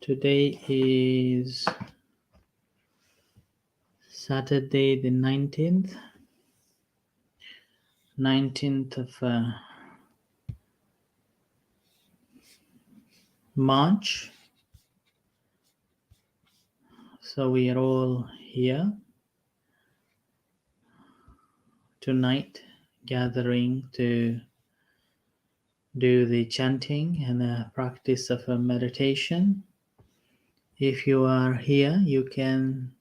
Today is Saturday the 19th of March. So we are all here tonight gathering to do the chanting and the practice of a meditation. If you are here, you can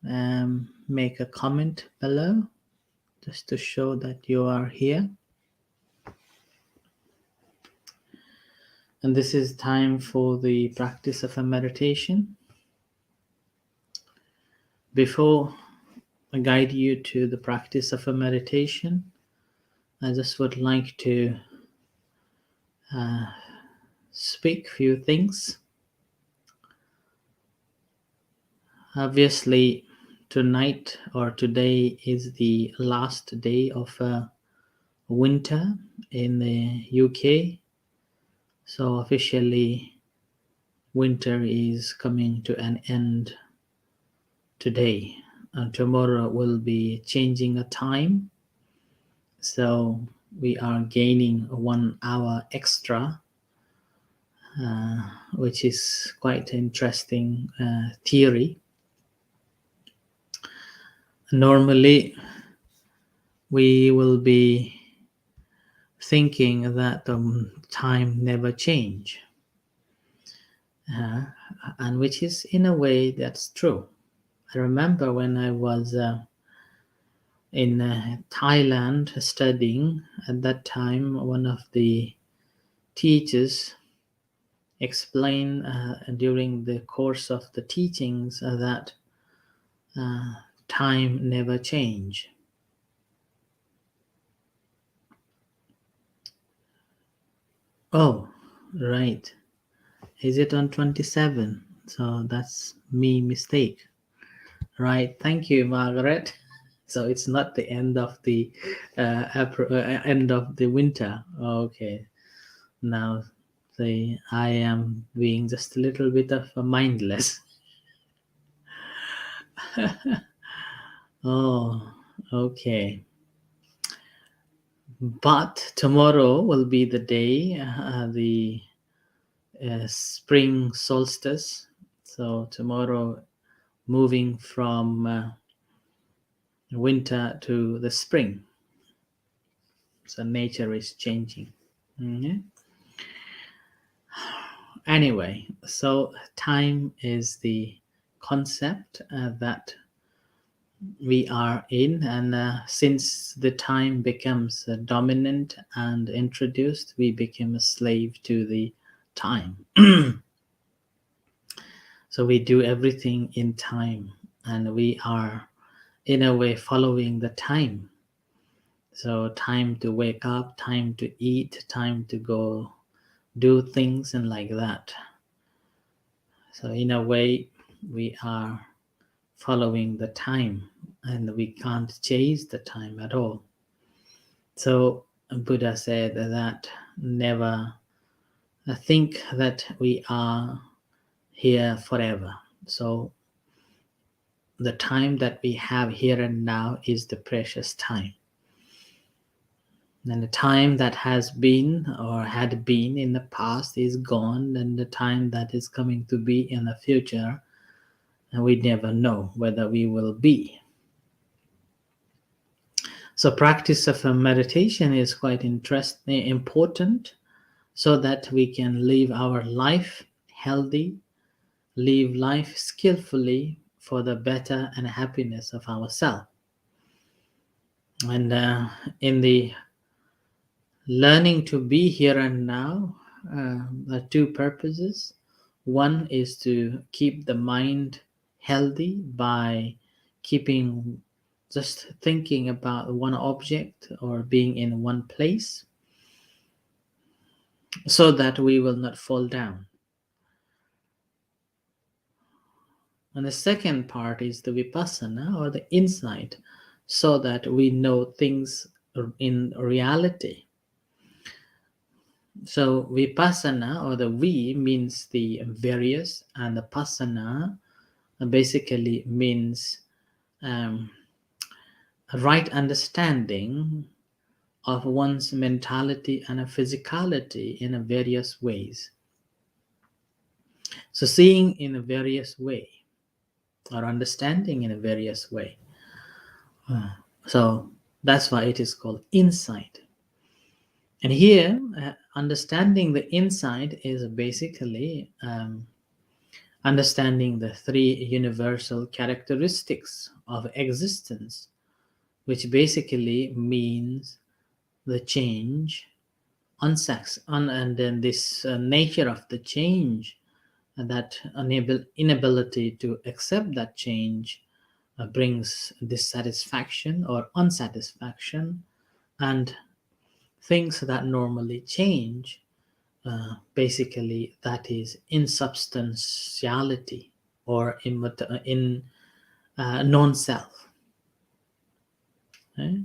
make a comment below just to show that you are here. And this is time for the practice of a meditation. Before I guide you to the practice of a meditation, I just would like to speak a few things. Obviously, tonight or today is the last day of winter in the UK. So officially, winter is coming to an end today. And tomorrow will be changing a time. So we are gaining 1 hour extra, which is quite interesting theory. Normally, we will be thinking that time never change, and which is in a way that's true. I remember when I was in Thailand studying at that time, one of the teachers explained during the course of the teachings that time never change. Oh, right. Is it on 27? So that's me mistake. Right. Thank you, Margaret. So it's not the end of the end of the winter. Okay. Now, see, I am being just a little bit of a mindless. Oh, okay. But tomorrow will be the day, the spring solstice. So tomorrow, moving from winter to the spring. So nature is changing. Mhm. Anyway, so time is the concept that we are in, and since the time becomes dominant and introduced, we become a slave to the time. So we do everything in time, and we are in a way following the time. So time to wake up, time to eat, time to go do things, and like that. So in a way, we are following the time, and we can't chase the time at all. So Buddha said that never think that we are here forever. So the time that we have here and now is the precious time. And the time that has been or had been in the past is gone, and the time that is coming to be in the future, and we never know whether we will be. So practice of meditation is quite interesting, important, so that we can live our life healthy, live life skillfully for the better and happiness of ourselves. And in the learning to be here and now, there are two purposes. One is to keep the mind healthy by keeping just thinking about one object or being in one place, so that we will not fall down. And the second part is the vipassana or the insight, so that we know things in reality. So vipassana, or the vi, means the various, and the pasana basically means um, a right understanding of one's mentality and a physicality in a various ways. So seeing in a various way, or understanding in a various way. So that's why it is called insight. And here, understanding the insight is basically understanding the three universal characteristics of existence, which basically means the change, and then this nature of the change, and that inability to accept that change brings dissatisfaction or unsatisfaction, and things that normally change, basically that is insubstantiality or in non-self. Okay?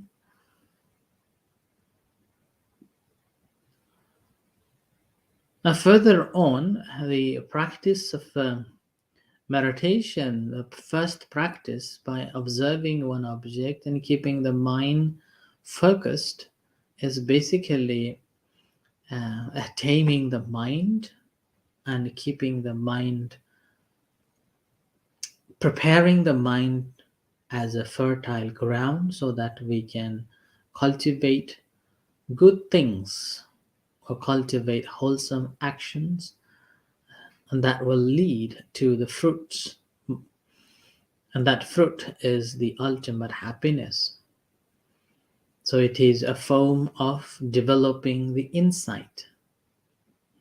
Now further on, the practice of meditation, the first practice by observing one object and keeping the mind focused, is basically taming the mind and keeping the mind, preparing the mind as a fertile ground so that we can cultivate good things or cultivate wholesome actions, and that will lead to the fruits. And that fruit is the ultimate happiness. So it is a form of developing the insight.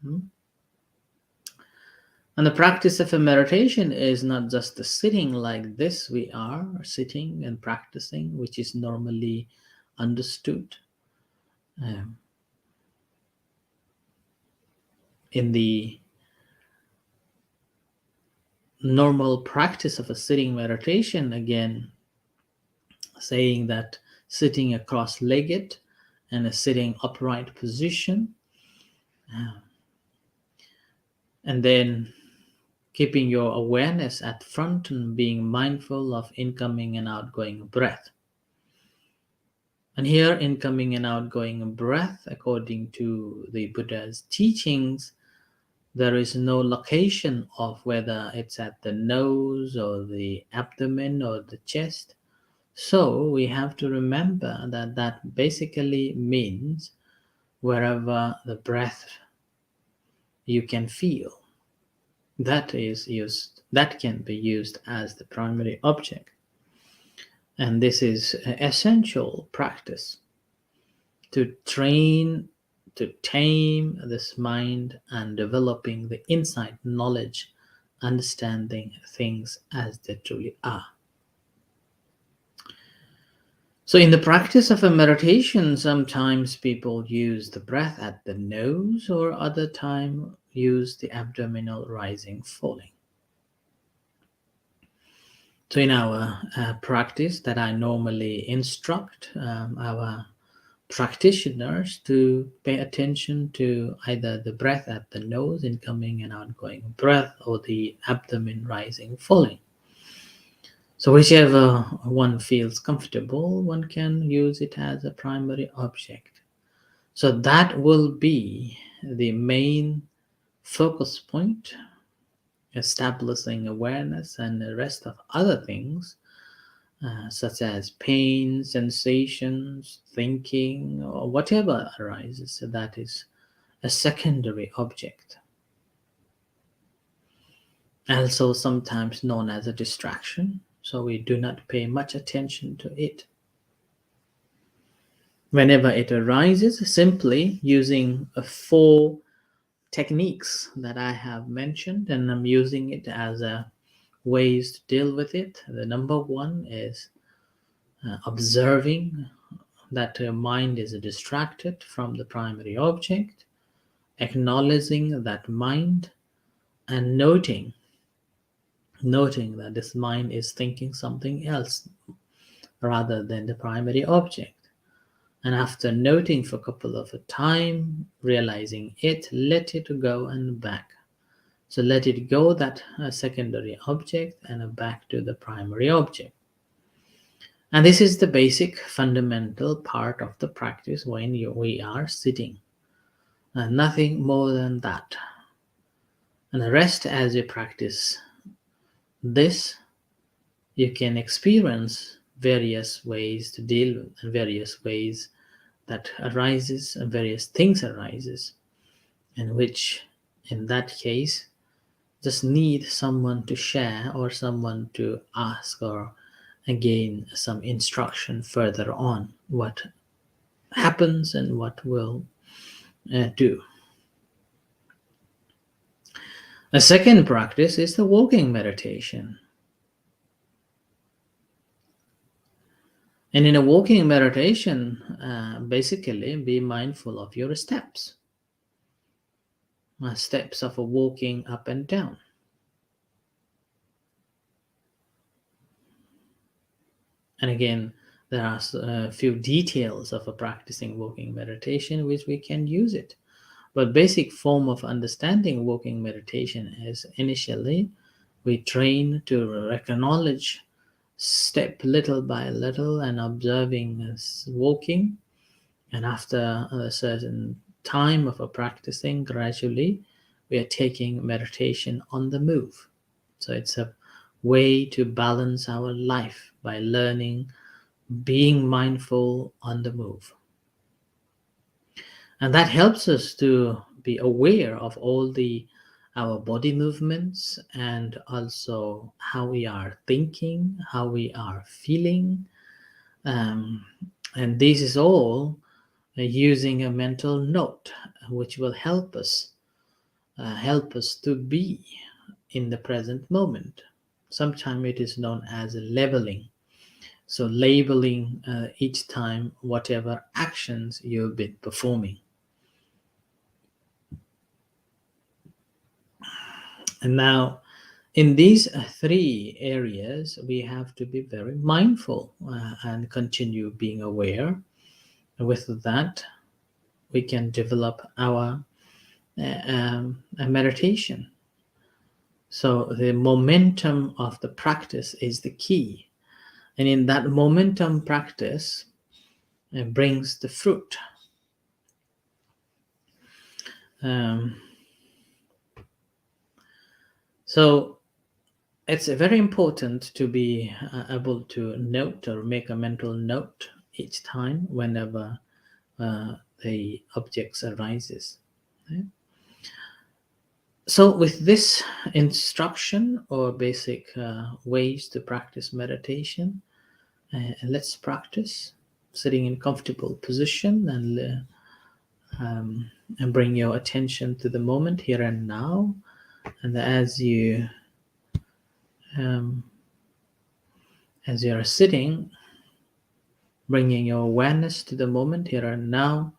And the practice of a meditation is not just the sitting like this we are sitting and practicing, which is normally understood in the normal practice of a sitting meditation. Again, saying that sitting cross-legged and a sitting upright position, and then keeping your awareness at front and being mindful of incoming and outgoing breath. And here, incoming and outgoing breath, according to the Buddha's teachings, there is no location of whether it's at the nose or the abdomen or the chest. So we have to remember that that basically means wherever the breath you can feel, that can be used as the primary object. And this is an essential practice to train, to tame this mind and developing the insight, knowledge, understanding things as they truly are. So in the practice of a meditation, sometimes people use the breath at the nose, or other time use the abdominal rising falling. So in our practice that I normally instruct our practitioners to pay attention to either the breath at the nose, incoming and outgoing breath, or the abdomen rising falling. So whichever one feels comfortable, one can use it as a primary object. So that will be the main focus point, establishing awareness, and the rest of other things, such as pain, sensations, thinking, or whatever arises. So that is a secondary object. Also sometimes known as a distraction. So we do not pay much attention to it. Whenever it arises, simply using 4 techniques that I have mentioned, and I'm using it as a ways to deal with it. The number 1 is observing that your mind is distracted from the primary object, acknowledging that mind, and noting that this mind is thinking something else rather than the primary object. And after noting for a couple of time, realizing it, let it go and back. So let it go, that secondary object, and back to the primary object. And this is the basic fundamental part of the practice when we are sitting. And nothing more than that. And the rest, as you practice this, you can experience various ways to deal with, and various ways that arises, and various things arises, in which, in that case, just need someone to share or someone to ask or again some instruction further on what happens and what will do. A second practice is the walking meditation. And in a walking meditation, basically be mindful of your steps, steps of a walking up and down. And again, there are a few details of a practicing walking meditation which we can use it. But basic form of understanding walking meditation is initially we train to acknowledge step little by little and observing as walking. And after a certain time of a practicing, gradually we are taking meditation on the move. So it's a way to balance our life by learning being mindful on the move. And that helps us to be aware of all our body movements, and also how we are thinking, how we are feeling. And this is all using a mental note, which will help us to be in the present moment. Sometimes it is known as labeling. So labeling each time whatever actions you've been performing. And now, in these three areas, we have to be very mindful and continue being aware. With that, we can develop our meditation. So the momentum of the practice is the key. And in that momentum practice, it brings the fruit. So it's very important to be able to note or make a mental note each time whenever the objects arises. Okay? So with this instruction or basic ways to practice meditation, let's practice sitting in comfortable position and bring your attention to the moment here and now. And as you are sitting, bringing your awareness to the moment here and now,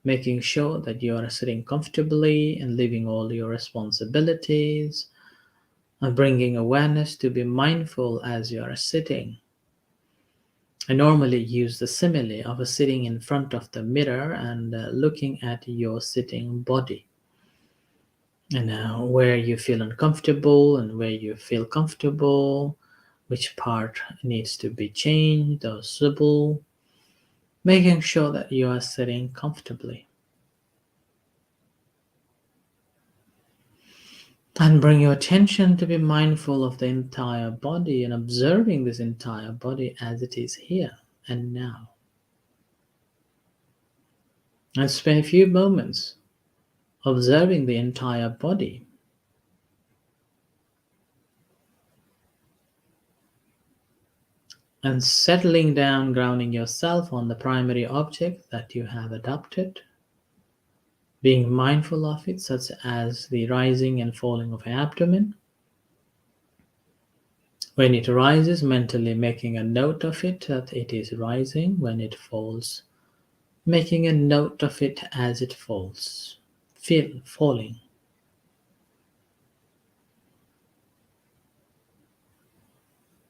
making sure that you are sitting comfortably and leaving all your responsibilities, and bringing awareness to be mindful as you are sitting. I normally use the simile of sitting in front of the mirror and looking at your sitting body, and where you feel uncomfortable and where you feel comfortable, which part needs to be changed or swivel, making sure that you are sitting comfortably. And bring your attention to be mindful of the entire body and observing this entire body as it is here and now. And spend a few moments observing the entire body. And settling down, grounding yourself on the primary object that you have adopted. Being mindful of it, such as the rising and falling of the abdomen. When it rises, mentally making a note of it, that it is rising. When it falls, making a note of it as it falls. Feel falling.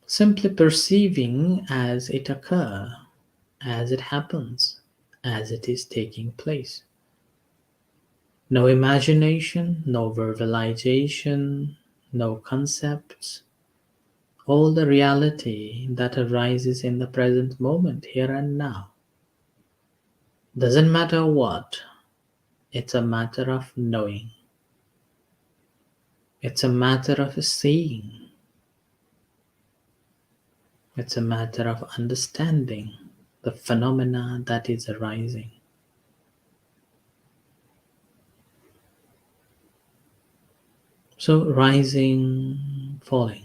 Simply perceiving as it occurs, as it happens, as it is taking place. No imagination, no verbalization, no concepts. All the reality that arises in the present moment, here and now. Doesn't matter what, it's a matter of knowing. It's a matter of seeing. It's a matter of understanding the phenomena that is arising. So, rising, falling.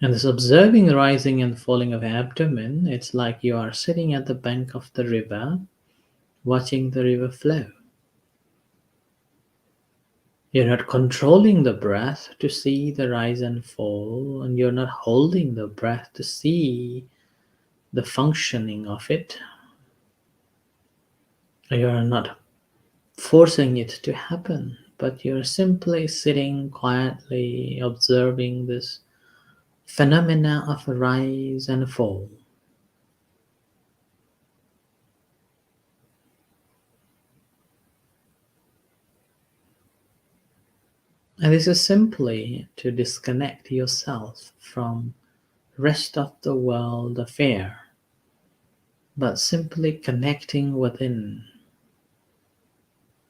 And this observing the rising and falling of abdomen, it's like you are sitting at the bank of the river, watching the river flow. You're not controlling the breath to see the rise and fall, and you're not holding the breath to see the functioning of it. You're not forcing it to happen, but you're simply sitting quietly observing this phenomena of rise and fall. And this is simply to disconnect yourself from rest of the world affair, but simply connecting within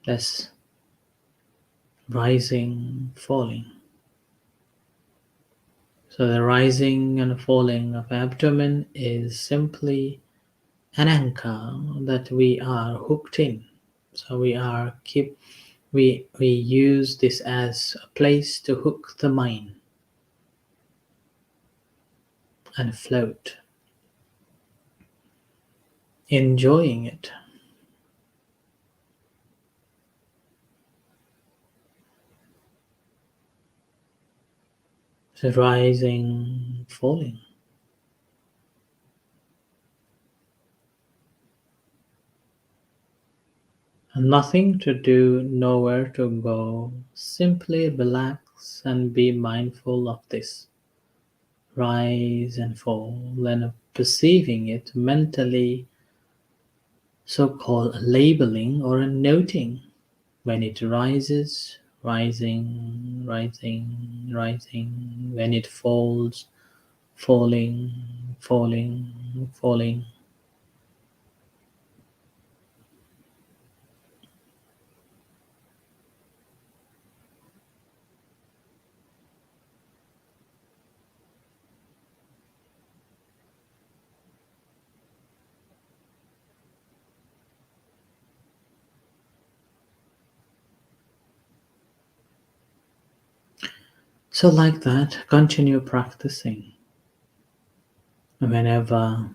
this rising, falling. So the rising and falling of abdomen is simply an anchor that we are hooked in. So we use this as a place to hook the mind and float, enjoying it. So rising, falling. Nothing to do, nowhere to go. Simply relax and be mindful of this rise and fall and perceiving it mentally, so called labeling or a noting. When it rises, rising, rising, rising. When it falls, falling, falling, falling. So like that, continue practicing. Whenever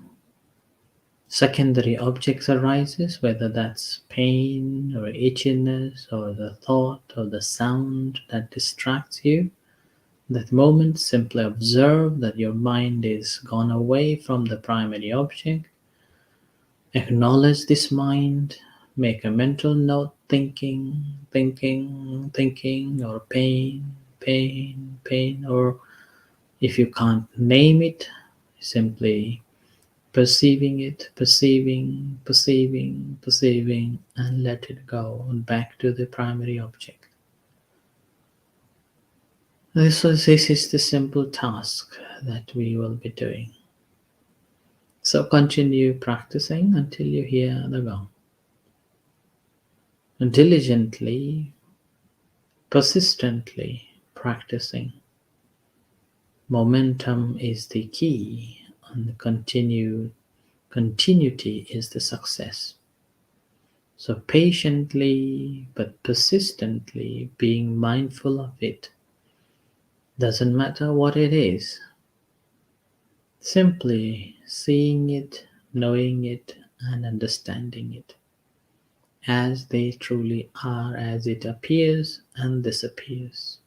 secondary objects arises, whether that's pain or itchiness or the thought or the sound that distracts you, that moment simply observe that your mind is gone away from the primary object. Acknowledge this mind, make a mental note, thinking, thinking, thinking, or pain, pain, pain, or if you can't name it, simply perceiving it, perceiving, perceiving, perceiving, and let it go and back to the primary object. This is the simple task that we will be doing. So continue practicing until you hear the gong. And diligently, persistently practicing. Momentum is the key, and continuity is the success. So patiently but persistently being mindful of it. Doesn't matter what it is. Simply seeing it, knowing it, and understanding it as they truly are, as it appears and disappears.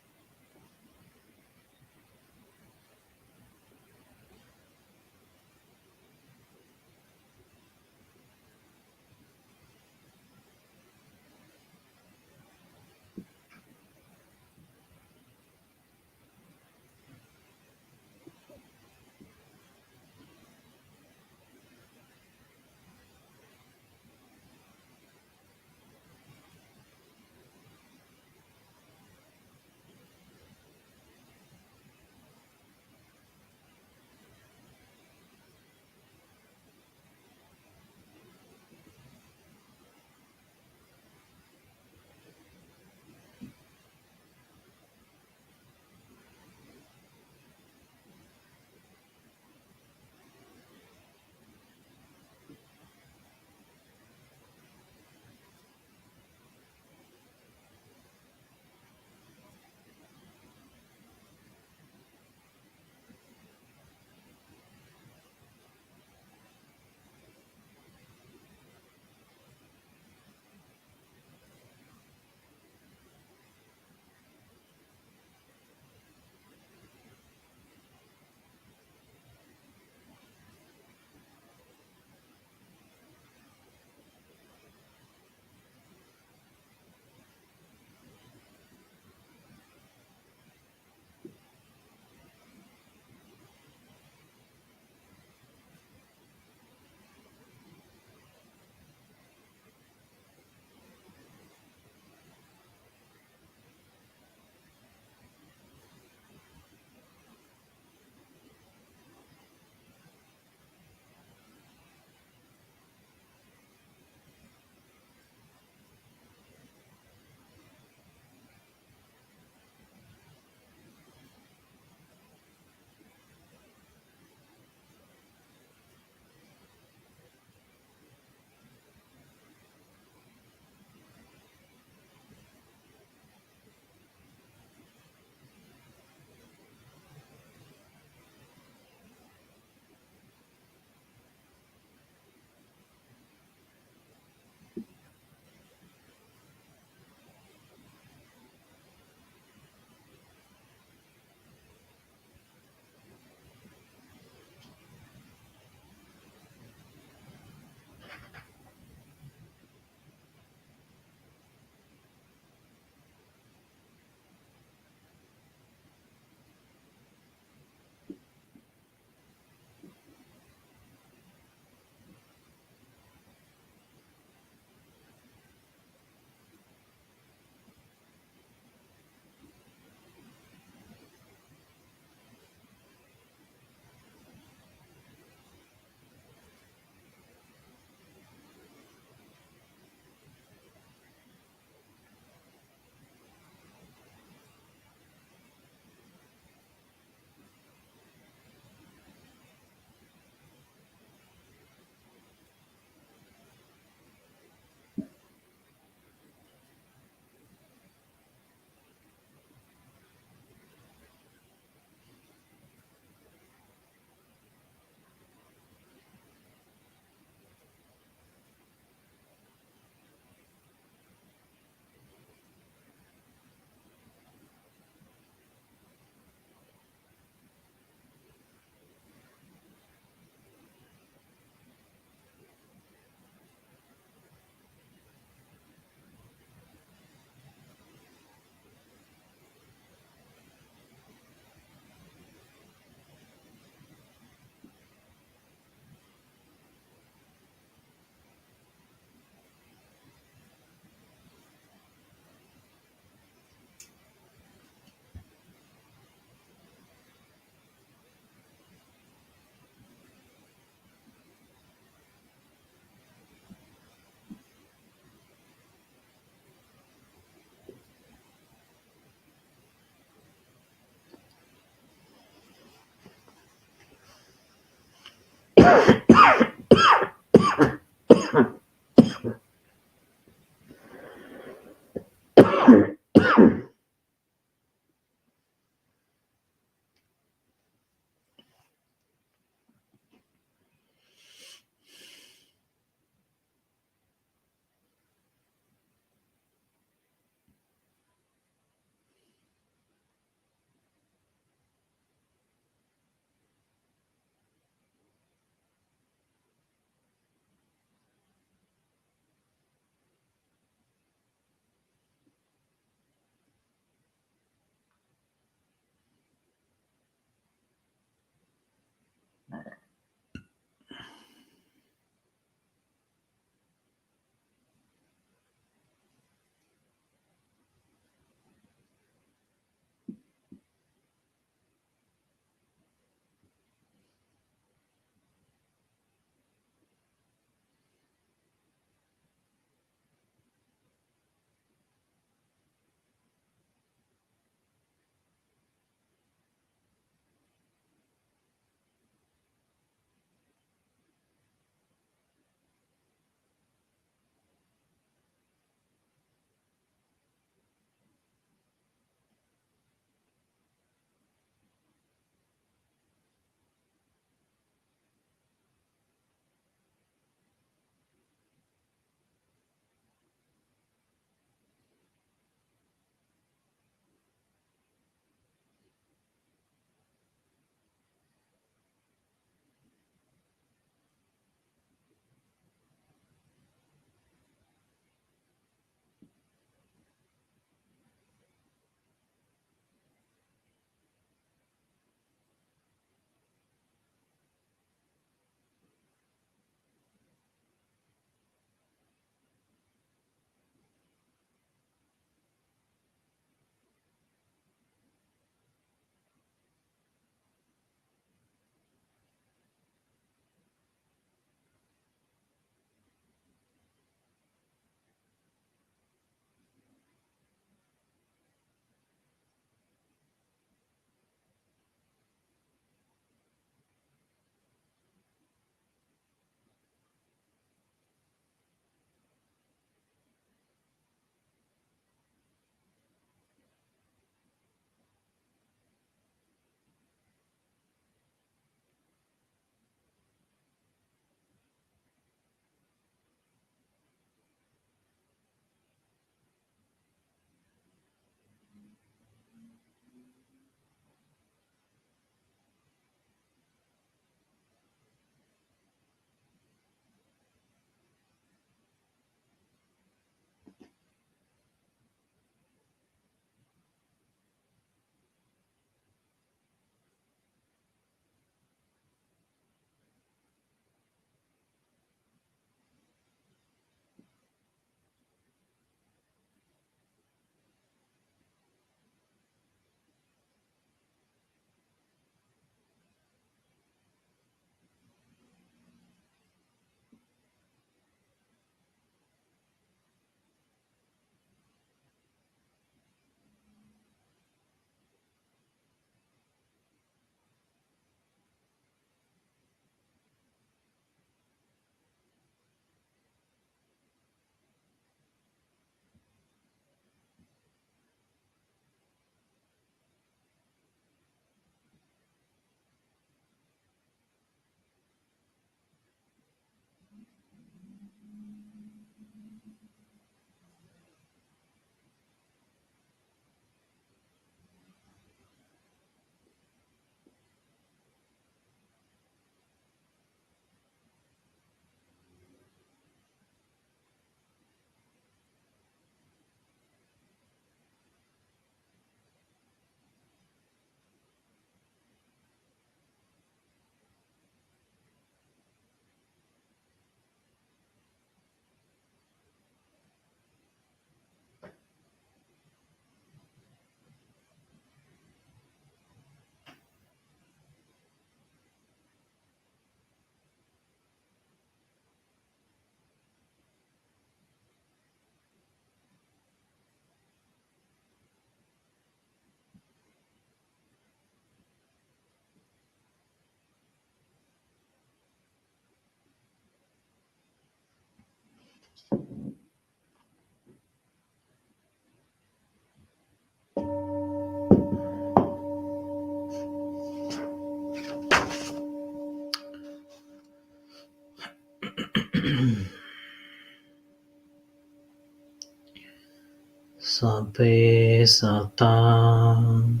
Sabbe Sata.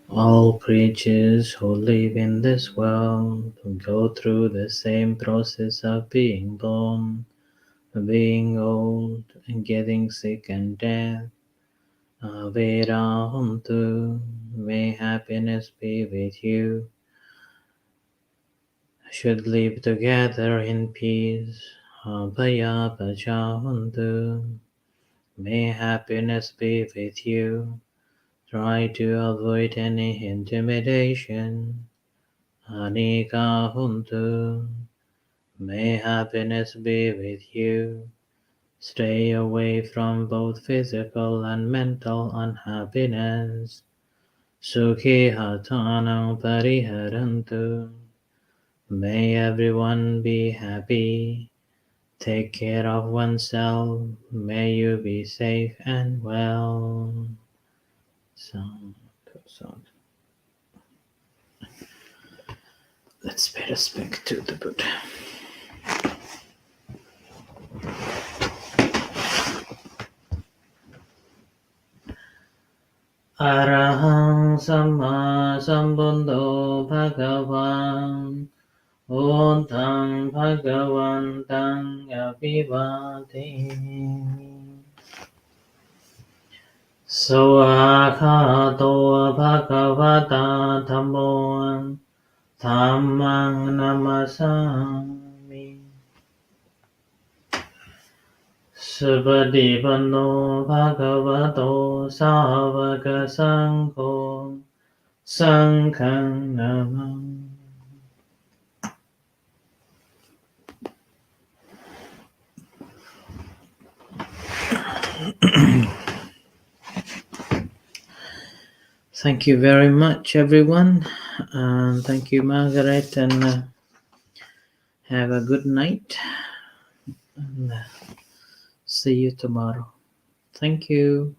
All creatures who live in this world go through the same process of being born, being old, and getting sick and death. Averantu, may happiness be with you. Should live together in peace. Abhaya Pachahantu, may happiness be with you. Try to avoid any intimidation. Anika Huntu, may happiness be with you. Stay away from both physical and mental unhappiness. Sukhi Hatanam Pariharantu, may everyone be happy. Take care of oneself. May you be safe and well. Sound. Let's pay respect to the Buddha. Arahang Samma Sambuddho Bhagavan Otam Bhagavantang Abhivademi Soakhato Bhagavata Dhammo Dhammang Namasami Subhadipano Bhagavato Savaka Sangho Sanghang Namam. Thank you very much, everyone. Thank you, Margaret, and have a good night. And see you tomorrow. Thank you.